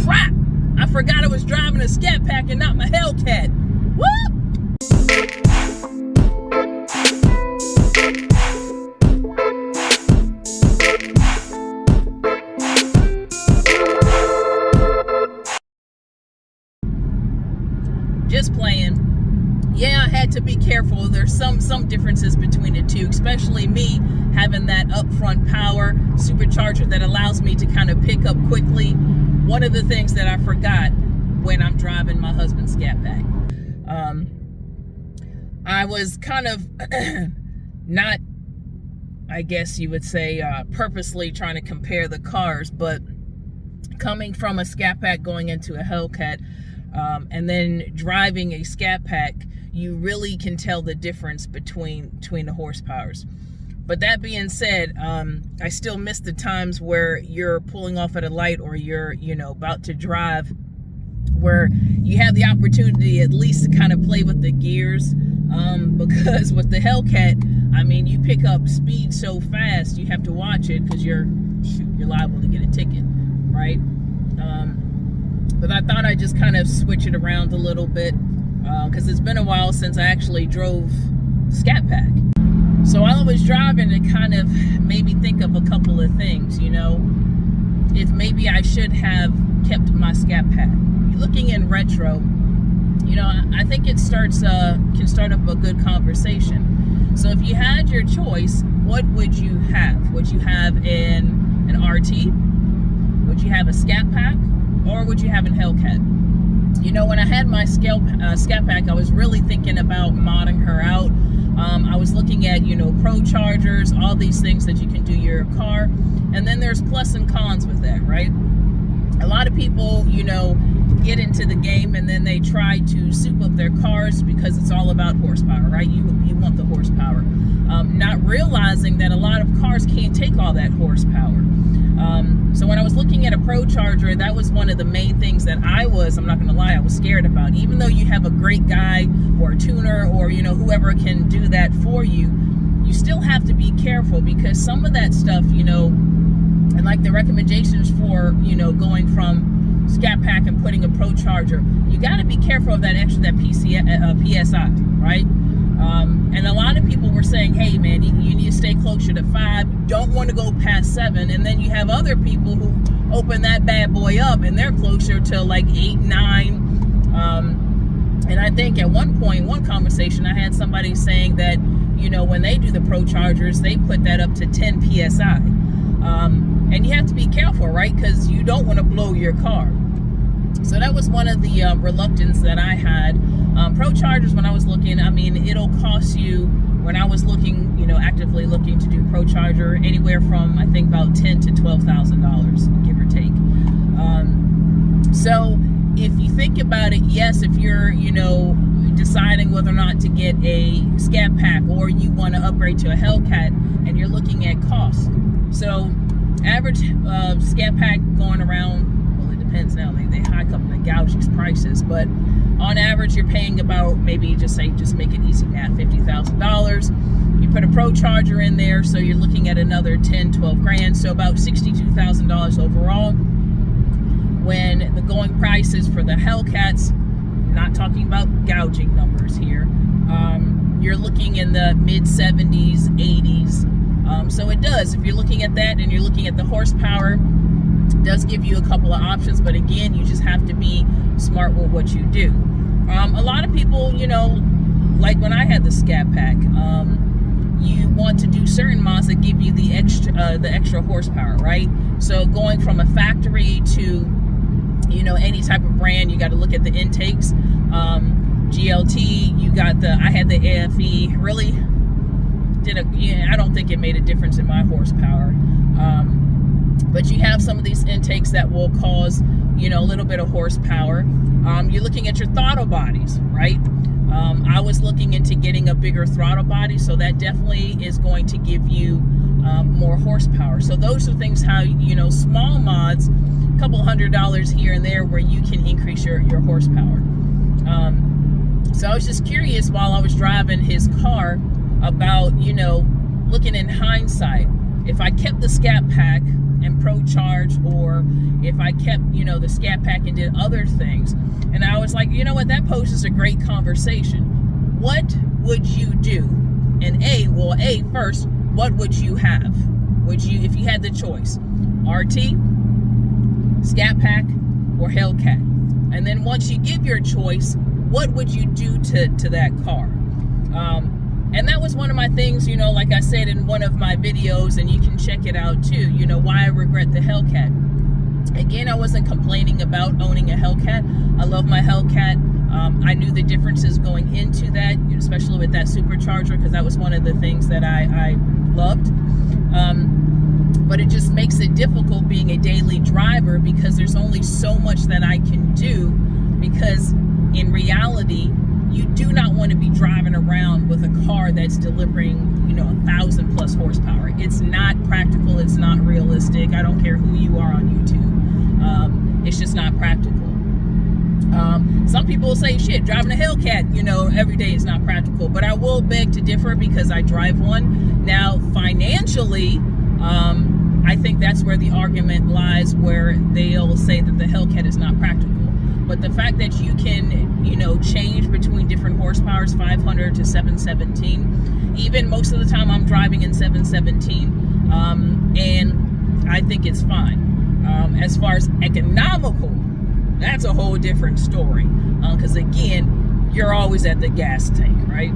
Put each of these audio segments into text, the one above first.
crap, I forgot I was driving a Scatpack and not my Hellcat. Woo! Just playing. Yeah, I had to be careful. There's some differences between the two, especially me having that upfront power supercharger that allows me to kind of pick up quickly. One of the things that I forgot when I'm driving my husband's Scatpack. I was kind of not, I guess you would say, purposely trying to compare the cars, but coming from a Scatpack going into a Hellcat, and then driving a Scatpack, you really can tell the difference between the horsepowers. But that being said, I still miss the times where you're pulling off at a light, or you're, about to drive, where you have the opportunity at least to kind of play with the gears, because with the Hellcat, I mean, you pick up speed so fast, you have to watch it, because you're liable to get a ticket, right? But I thought I'd just kind of switch it around a little bit, because it's been a while since I actually drove Scatpack. So while I was driving, it kind of made me think of a couple of things, if maybe I should have kept my Scatpack. Looking in retro, I think it can start up a good conversation. So if you had your choice, what would you have? Would you have an RT? Would you have a Scatpack? Or would you have a Hellcat? When I had my Scatpack, I was really thinking about modding her out. I was looking at, ProChargers, all these things that you can do your car. And then there's plus and cons with that, right? A lot of people, get into the game and then they try to soup up their cars because it's all about horsepower, right? You want the horsepower. Not realizing that a lot of cars can't take all that horsepower. So when I was looking at a ProCharger, that was one of the main things that I'm not going to lie, I was scared about. Even though you have a great guy or a tuner or, whoever can do that for you, you still have to be careful, because some of that stuff, and like the recommendations for, going from Scatpack and putting a ProCharger, you got to be careful of that PSI, right? And a lot of people were saying, hey man, you need to stay closer to 5, you don't want to go past 7, and then you have other people who open that bad boy up and they're closer to like 8, 9. And I think at one point, one conversation, I had somebody saying that, when they do the ProChargers, they put that up to 10 PSI. And you have to be careful, right? Because you don't want to blow your car. So that was one of the reluctance that I had. ProChargers, when I was looking, I mean, it'll cost you, when I was looking, actively looking to do ProCharger, anywhere from, I think, about $10,000 to $12,000, give or take. So if you think about it, yes, if you're, deciding whether or not to get a Scatpack, or you want to upgrade to a Hellcat, and you're looking at cost. So average Scatpack going around, well, it depends now, they hike up and gouge these prices, but on average you're paying about, maybe just make it easy math, $50,000. You put a ProCharger in there, so you're looking at another 10, 12 grand, so about $62,000 overall. When the going prices for the Hellcats, not talking about gouging numbers here, you're looking in the mid 70s, 80s. So it does, if you're looking at that and you're looking at the horsepower, it does give you a couple of options, but again, you just have to be smart with what you do. A lot of people, like when I had the Scatpack, you want to do certain mods that give you the extra horsepower, right? So going from a factory to, any type of brand, you got to look at the intakes. GLT, I had the AFE, really I don't think it made a difference in my horsepower. But you have some of these intakes that will cause, a little bit of horsepower. You're looking at your throttle bodies, right? I was looking into getting a bigger throttle body, so that definitely is going to give you more horsepower. So those are things how, small mods, a couple $100 here and there, where you can increase your horsepower. So I was just curious while I was driving his car about, looking in hindsight, if I kept the Scatpack and ProCharge, or if I kept, you know, the Scatpack and did other things. And I was like, you know what, that poses a great conversation. What would you do? And first, what would you have? Would you, if you had the choice, RT, Scatpack, or Hellcat? And then once you give your choice, what would you do to that car? And that was one of my things, you know, like I said in one of my videos, and you can check it out too, you know, why I regret the Hellcat. Again, I wasn't complaining about owning a Hellcat. I love my Hellcat. I knew the differences going into that, especially with that supercharger, because that was one of the things that I loved. But it just makes it difficult being a daily driver, because there's only so much that I can do, because in reality, you do not want to be driving around with a car that's delivering, you know, 1,000+ horsepower. It's not practical. It's not realistic. I don't care who you are on YouTube. It's just not practical. Some people say, shit, driving a Hellcat, you know, every day is not practical. But I will beg to differ, because I drive one. Now, financially, I think that's where the argument lies, where they'll say that the Hellcat is not practical. But the fact that you can, you know, change between different horsepowers, 500 to 717, even most of the time I'm driving in 717, and I think it's fine. As far as economical, that's a whole different story, because again, you're always at the gas tank, right?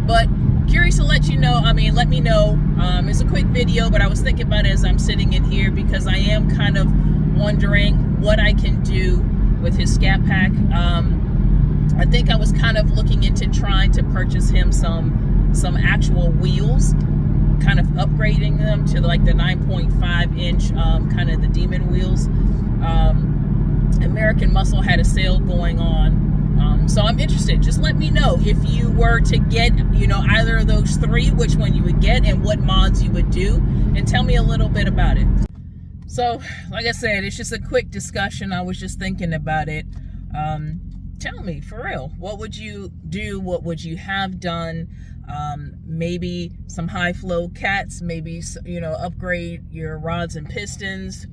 But curious to let you know, I mean, let me know. It's a quick video, but I was thinking about it as I'm sitting in here, because I am kind of wondering what I can do with his Scatpack. I think I was kind of looking into trying to purchase him some actual wheels, kind of upgrading them to like the 9.5 inch, kind of the Demon wheels. American Muscle had a sale going on, so I'm interested. Just let me know if you were to get, you know, either of those three, which one you would get and what mods you would do, and tell me a little bit about it. So, like I said, it's just a quick discussion. I was just thinking about it. Tell me, for real, what would you do? What would you have done? Maybe some high flow cats, maybe, you know, upgrade your rods and pistons.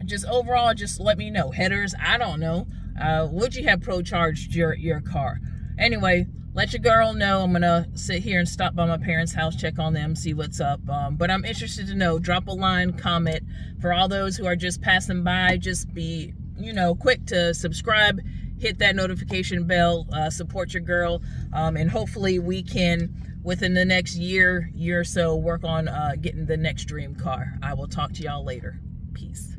Just overall, just let me know. Headers, I don't know. Would you have ProCharged your car? Anyway, let your girl know. I'm gonna sit here and stop by my parents' house, check on them, see what's up. But I'm interested to know. Drop a line, comment. For all those who are just passing by, just be, you know, quick to subscribe, hit that notification bell, support your girl, and hopefully we can, within the next year or so, work on getting the next dream car. I will talk to y'all later. Peace.